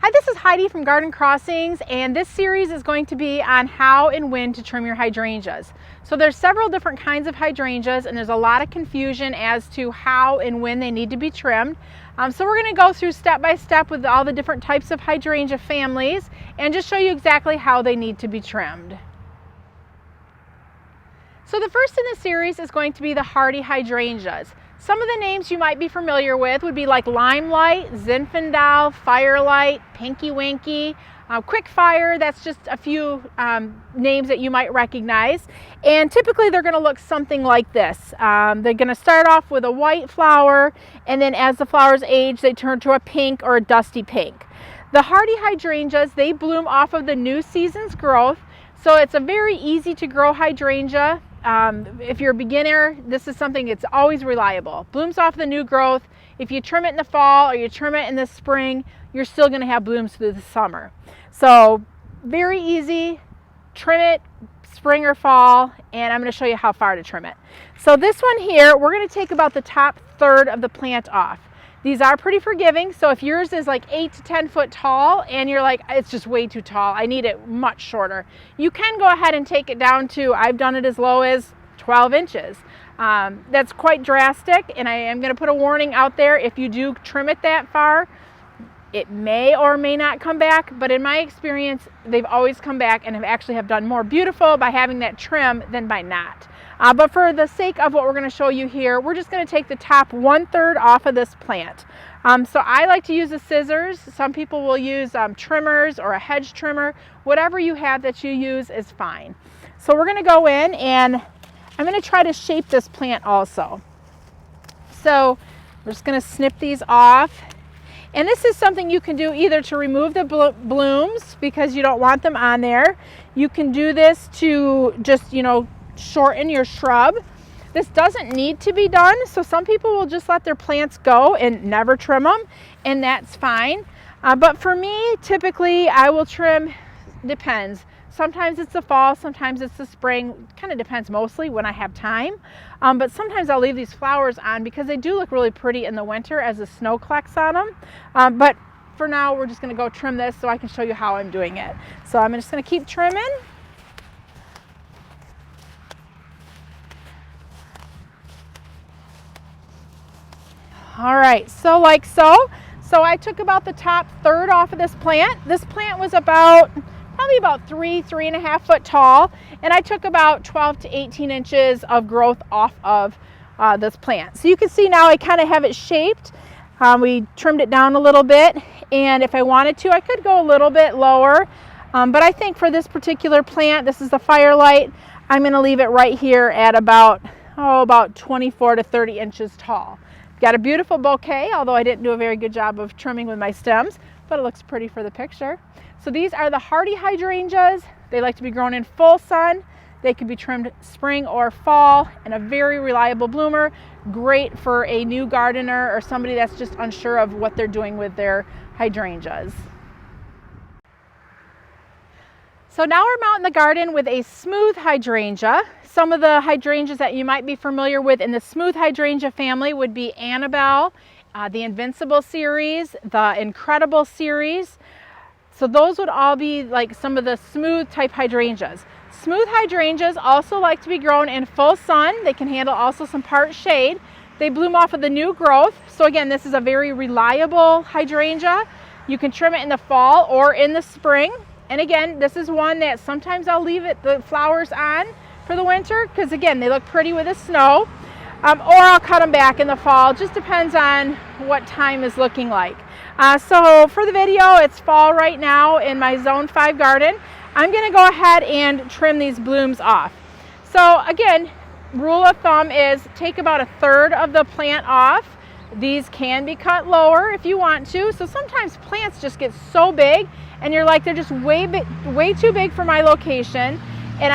Hi, this is Heidi from Garden Crossings, and this series is going to be on how and when to trim your hydrangeas. So there's several different kinds of hydrangeas, and there's a lot of confusion as to how and when they need to be trimmed. So we're going to go through step by step with all the different types of hydrangea families and just show you exactly how they need to be trimmed. So the first in the series is going to be the hardy hydrangeas. Some of the names you might be familiar with would be like Limelight, Zinfandel, Firelight, Pinky Winky, Quickfire. That's just a few names that you might recognize. And typically they're going to look something like this. They're going to start off with a white flower, and then as the flowers age, they turn to a pink or a dusty pink. The hardy hydrangeas, they bloom off of the new season's growth. So it's a very easy to grow hydrangea. If you're a beginner, this is something that's always reliable. Blooms off the new growth. If you trim it in the fall or you trim it in the spring, you're still going to have blooms through the summer. So very easy. Trim it spring or fall, and I'm going to show you how far to trim it. So this one here, we're going to take about the top third of the plant off. These are pretty forgiving, so if yours is like 8 to 10 foot tall and you're like, it's just way too tall, I need it much shorter, you can go ahead and take it down to, I've done it as low as 12 inches. That's quite drastic, and I am going to put a warning out there. If you do trim it that far, it may or may not come back, but in my experience, they've always come back and have done more beautiful by having that trim than by not. But for the sake of what we're going to show you here, we're just going to take the top 1/3 off of this plant. So I like to use the scissors. Some people will use trimmers or a hedge trimmer. Whatever you have that you use is fine. So we're going to go in, and I'm going to try to shape this plant also. So we're just going to snip these off. And this is something you can do either to remove the blooms because you don't want them on there. You can do this to just, shorten your shrub. This doesn't need to be done, so some people will just let their plants go and never trim them, and that's fine. But for me, typically I will trim, depends. Sometimes it's the fall, sometimes it's the spring, kind of depends mostly when I have time. But sometimes I'll leave these flowers on because they do look really pretty in the winter as the snow collects on them. But for now, we're just going to go trim this so I can show you how I'm doing it. So I'm just going to keep trimming. All right, so like so. So I took about the top third off of this plant. This plant was probably about 3.5 foot tall, and I took about 12 to 18 inches of growth off of this plant. So you can see now I kind of have it shaped. We trimmed it down a little bit, and if I wanted to, I could go a little bit lower. But I think for this particular plant, this is the Firelight, I'm going to leave it right here at about 24 to 30 inches tall. Got a beautiful bouquet, although I didn't do a very good job of trimming with my stems, but it looks pretty for the picture. So these are the hardy hydrangeas. They like to be grown in full sun. They can be trimmed spring or fall, and a very reliable bloomer. Great for a new gardener or somebody that's just unsure of what they're doing with their hydrangeas. So now we're out in the garden with a smooth hydrangea. Some of the hydrangeas that you might be familiar with in the smooth hydrangea family would be Annabelle, the Invincible series, the Incredible series. So those would all be like some of the smooth type hydrangeas. Smooth hydrangeas also like to be grown in full sun. They can handle also some part shade. They bloom off of the new growth. So again, this is a very reliable hydrangea. You can trim it in the fall or in the spring. And again, this is one that sometimes I'll leave the flowers on for the winter because again, they look pretty with the snow. Or I'll cut them back in the fall. Just depends on what time is looking like. So for the video, it's fall right now in my Zone 5 garden. I'm going to go ahead and trim these blooms off. So again, rule of thumb is take about 1/3 of the plant off. These can be cut lower if you want to. So sometimes plants just get so big and you're like, they're just way too big for my location. And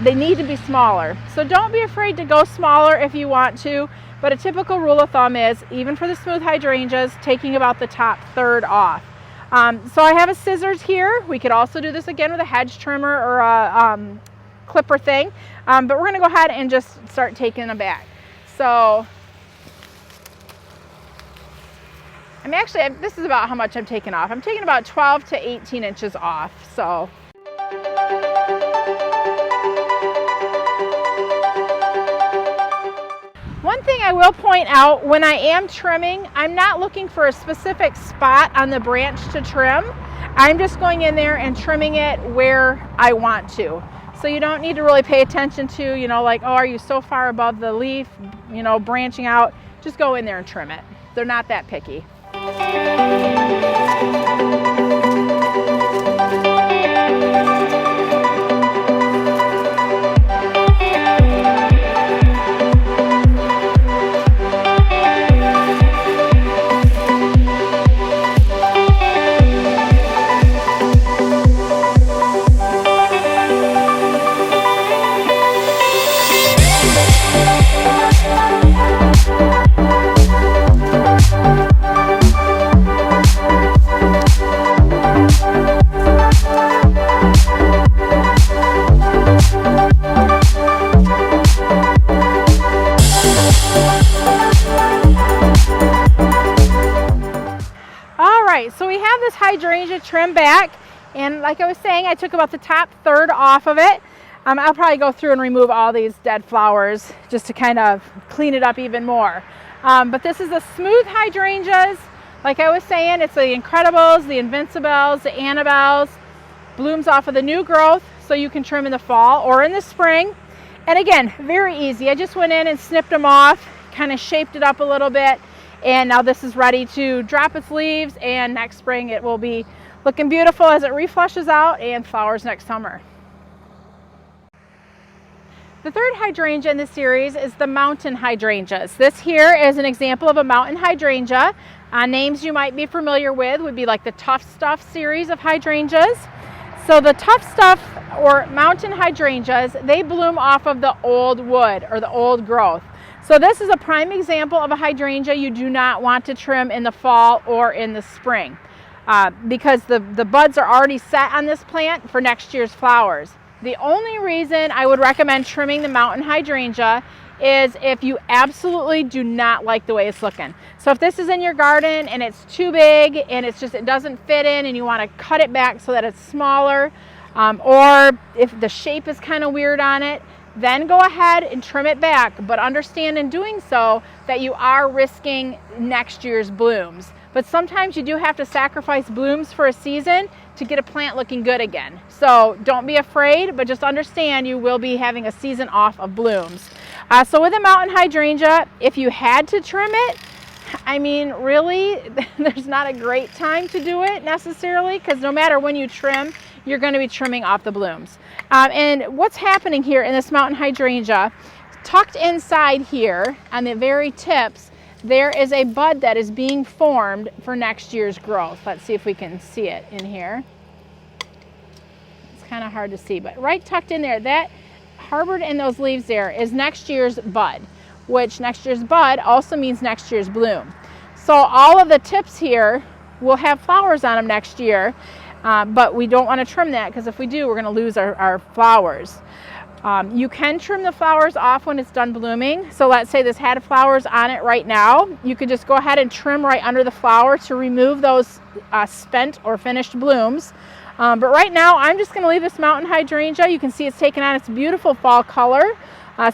they need to be smaller. So don't be afraid to go smaller if you want to. But a typical rule of thumb is, even for the smooth hydrangeas, taking about the top third off. So I have a scissors here. We could also do this again with a hedge trimmer or a clipper thing. But we're going to go ahead and just start taking them back. So this is about how much I'm taking off. I'm taking about 12 to 18 inches off. So. One thing I will point out, when I am trimming, I'm not looking for a specific spot on the branch to trim. I'm just going in there and trimming it where I want to. So you don't need to really pay attention to, you know, like, oh, are you so far above the leaf, you know, branching out? Just go in there and trim it. They're not that picky. So we have this hydrangea trimmed back, and like I was saying, I took about the top third off of it. I'll probably go through and remove all these dead flowers just to kind of clean it up even more. But this is a smooth hydrangeas. Like I was saying, it's the Incredibles, the Invincibles, the Annabelles. Blooms off of the new growth, so you can trim in the fall or in the spring. And again, very easy. I just went in and snipped them off, kind of shaped it up a little bit. And now this is ready to drop its leaves, and next spring it will be looking beautiful as it reflushes out and flowers next summer. The third hydrangea in the series is the mountain hydrangeas. This here is an example of a mountain hydrangea. Names you might be familiar with would be like the Tough Stuff series of hydrangeas. So the Tough Stuff or mountain hydrangeas, they bloom off of the old wood or the old growth. So this is a prime example of a hydrangea you do not want to trim in the fall or in the spring because the buds are already set on this plant for next year's flowers. The only reason I would recommend trimming the mountain hydrangea is if you absolutely do not like the way it's looking. So if this is in your garden and it's too big and it doesn't fit in and you want to cut it back so that it's smaller, or if the shape is kind of weird on it, then go ahead and trim it back, but understand in doing so that you are risking next year's blooms. But sometimes you do have to sacrifice blooms for a season to get a plant looking good again. So don't be afraid, but just understand you will be having a season off of blooms. So with a mountain hydrangea, if you had to trim it, I mean, really, there's not a great time to do it necessarily, because no matter when you trim, you're going to be trimming off the blooms. And what's happening here in this mountain hydrangea, tucked inside here on the very tips, there is a bud that is being formed for next year's growth. Let's see if we can see it in here. It's kind of hard to see, but right tucked in there, that harbored in those leaves there is next year's bud, which next year's bud also means next year's bloom. So all of the tips here will have flowers on them next year. But we don't want to trim that, because if we do, we're going to lose our flowers. You can trim the flowers off when it's done blooming. So let's say this had flowers on it right now. You could just go ahead and trim right under the flower to remove those spent or finished blooms. But right now, I'm just going to leave this mountain hydrangea. You can see it's taken on its beautiful fall color.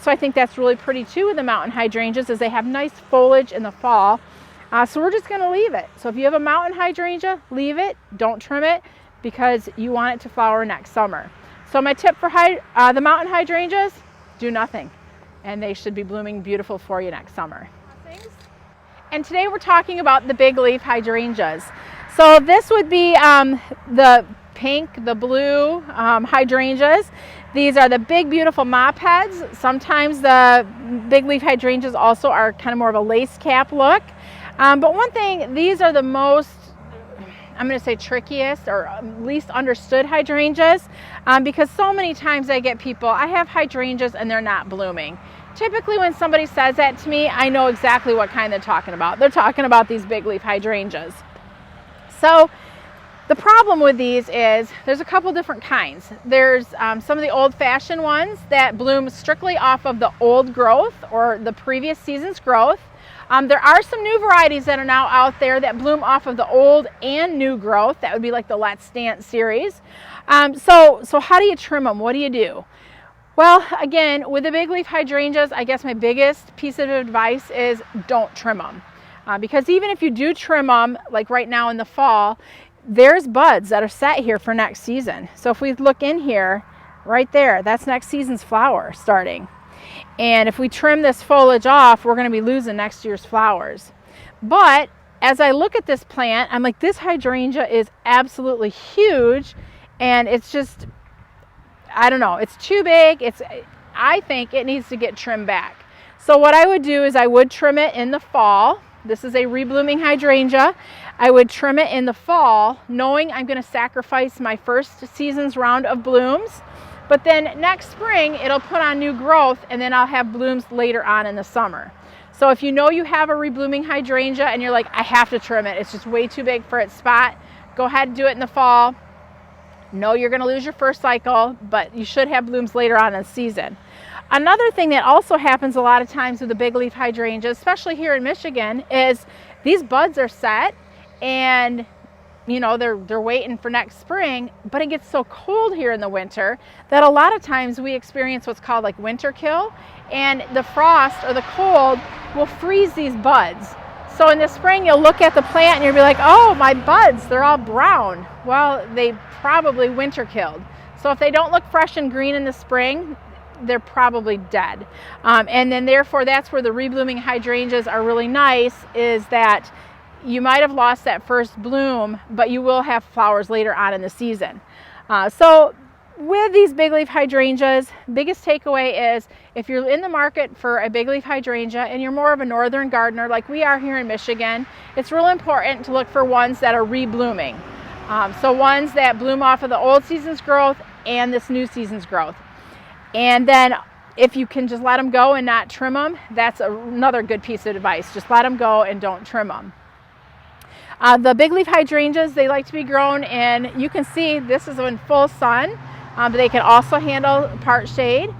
So I think that's really pretty too with the mountain hydrangeas, is they have nice foliage in the fall. So we're just going to leave it. So if you have a mountain hydrangea, leave it. Don't trim it, because you want it to flower next summer. So my tip for the mountain hydrangeas, do nothing, and they should be blooming beautiful for you next summer. And today we're talking about the big leaf hydrangeas. So this would be the pink, the blue hydrangeas. These are the big, beautiful mop heads. Sometimes the big leaf hydrangeas also are kind of more of a lace cap look. But one thing, these are the most, I'm going to say, trickiest or least understood hydrangeas, because so many times I get people, I have hydrangeas and they're not blooming. Typically when somebody says that to me, I know exactly what kind they're talking about. They're talking about these big leaf hydrangeas. So the problem with these is there's a couple different kinds. There's some of the old-fashioned ones that bloom strictly off of the old growth or the previous season's growth. There are some new varieties that are now out there that bloom off of the old and new growth. That would be like the Let's Dance series. So how do you trim them? What do you do? Well, again, with the big leaf hydrangeas, I guess my biggest piece of advice is don't trim them. Because even if you do trim them, like right now in the fall, there's buds that are set here for next season. So if we look in here, right there, that's next season's flower starting. And if we trim this foliage off, we're going to be losing next year's flowers. But as I look at this plant, I'm like, this hydrangea is absolutely huge, and it's just, I don't know, it's too big. I think it needs to get trimmed back. So what I would do is I would trim it in the fall. This is a reblooming hydrangea. I would trim it in the fall, knowing I'm going to sacrifice my first season's round of blooms. But then next spring, it'll put on new growth, and then I'll have blooms later on in the summer. So if you know you have a reblooming hydrangea and you're like, I have to trim it, it's just way too big for its spot, go ahead and do it in the fall. No, you're going to lose your first cycle, but you should have blooms later on in the season. Another thing that also happens a lot of times with the big leaf hydrangeas, especially here in Michigan, is these buds are set and you know, they're waiting for next spring, but it gets so cold here in the winter that a lot of times we experience what's called like winter kill, and the frost or the cold will freeze these buds. So in the spring, you'll look at the plant and you'll be like, oh, my buds, they're all brown. Well, they probably winter killed. So if they don't look fresh and green in the spring, they're probably dead. And then therefore, that's where the reblooming hydrangeas are really nice, is that you might have lost that first bloom, but you will have flowers later on in the season. So with these big leaf hydrangeas, biggest takeaway is if you're in the market for a big leaf hydrangea and you're more of a northern gardener like we are here in Michigan, it's real important to look for ones that are reblooming. So ones that bloom off of the old season's growth and this new season's growth. And then if you can just let them go and not trim them, that's another good piece of advice. Just let them go and don't trim them. The big leaf hydrangeas, they like to be grown in, you can see this is in full sun, but they can also handle part shade.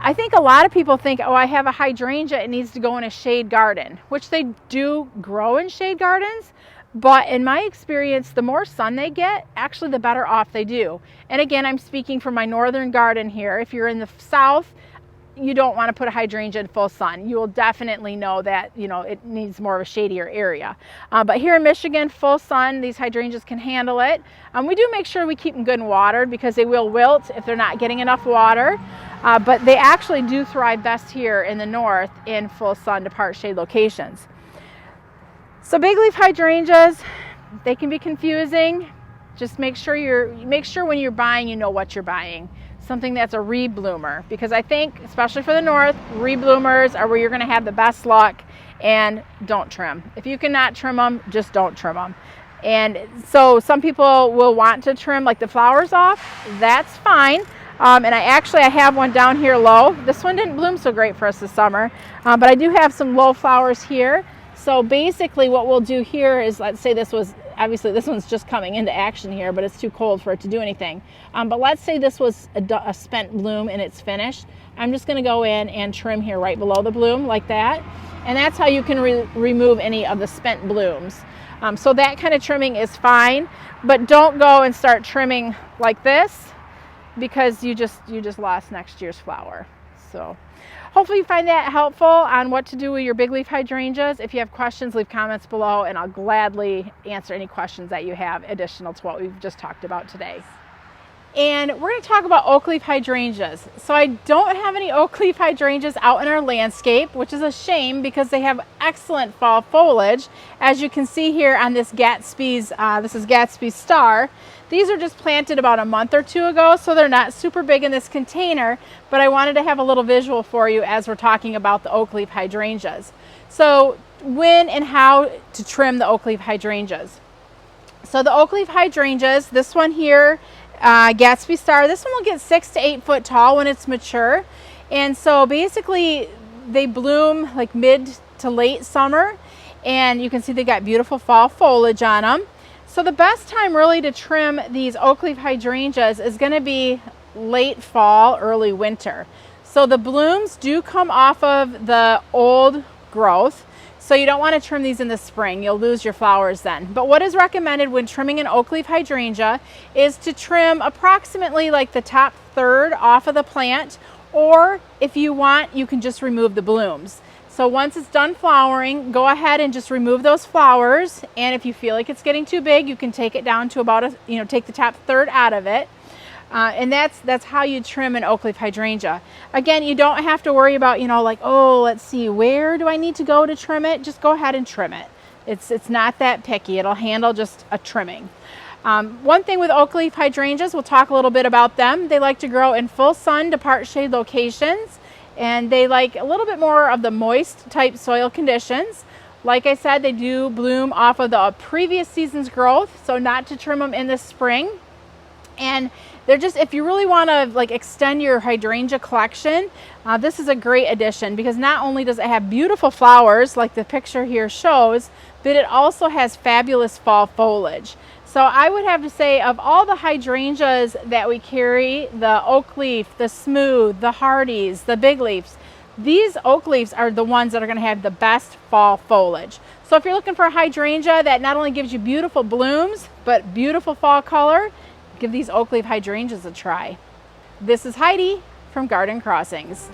I think a lot of people think, oh, I have a hydrangea, it needs to go in a shade garden, which they do grow in shade gardens. But in my experience, the more sun they get, actually the better off they do. And again, I'm speaking from my northern garden here. If you're in the south, you don't want to put a hydrangea in full sun. You will definitely know that, you know, it needs more of a shadier area. But here in Michigan, full sun, these hydrangeas can handle it. We do make sure we keep them good and watered, because they will wilt if they're not getting enough water. But they actually do thrive best here in the north in full sun to part shade locations. So big leaf hydrangeas, they can be confusing. Just make sure when you're buying, you know what you're buying. Something that's a rebloomer, because I think, especially for the north, rebloomers are where you're going to have the best luck. And don't trim. If you cannot trim them, just don't trim them. And so some people will want to trim like the flowers off. That's fine. And I have one down here low. This one didn't bloom so great for us this summer, but I do have some low flowers here. So basically what we'll do here is, let's say this was, obviously this one's just coming into action here, but it's too cold for it to do anything. But let's say this was a spent bloom and it's finished. I'm just going to go in and trim here right below the bloom like that. And that's how you can remove any of the spent blooms. So that kind of trimming is fine, but don't go and start trimming like this, because you just lost next year's flower. So hopefully you find that helpful on what to do with your big leaf hydrangeas. If you have questions, leave comments below and I'll gladly answer any questions that you have additional to what we've just talked about today. And we're going to talk about oak leaf hydrangeas. So I don't have any oak leaf hydrangeas out in our landscape, which is a shame because they have excellent fall foliage. As you can see here on this Gatsby's, this is Gatsby's Star. These are just planted about a month or two ago, so they're not super big in this container, but I wanted to have a little visual for you as we're talking about the oak leaf hydrangeas. So when and how to trim the oak leaf hydrangeas. So the oak leaf hydrangeas, this one here, Gatsby Star, this one will get 6 to 8 foot tall when it's mature. And so basically they bloom like mid to late summer, and you can see they got beautiful fall foliage on them. So the best time really to trim these oak leaf hydrangeas is going to be late fall, early winter. So the blooms do come off of the old growth. So you don't want to trim these in the spring. You'll lose your flowers then. But what is recommended when trimming an oak leaf hydrangea is to trim approximately like the top third off of the plant, or if you want, you can just remove the blooms. So once it's done flowering, go ahead and just remove those flowers. And if you feel like it's getting too big, you can take it down to about take the top third out of it. And that's how you trim an oak leaf hydrangea. Again, you don't have to worry about, like, oh, let's see, where do I need to go to trim it? Just go ahead and trim it. It's not that picky. It'll handle just a trimming. One thing with oak leaf hydrangeas, we'll talk a little bit about them. They like to grow in full sun to part shade locations, and they like a little bit more of the moist type soil conditions. Like I said, they do bloom off of the previous season's growth, so not to trim them in the spring. And they're just, if you really want to like extend your hydrangea collection, this is a great addition, because not only does it have beautiful flowers like the picture here shows, but it also has fabulous fall foliage. So I would have to say, of all the hydrangeas that we carry, the oak leaf, the smooth, the hardies, the big leaves, these oak leaves are the ones that are going to have the best fall foliage. So if you're looking for a hydrangea that not only gives you beautiful blooms, but beautiful fall color, give these oak leaf hydrangeas a try. This is Heidi from Garden Crossings.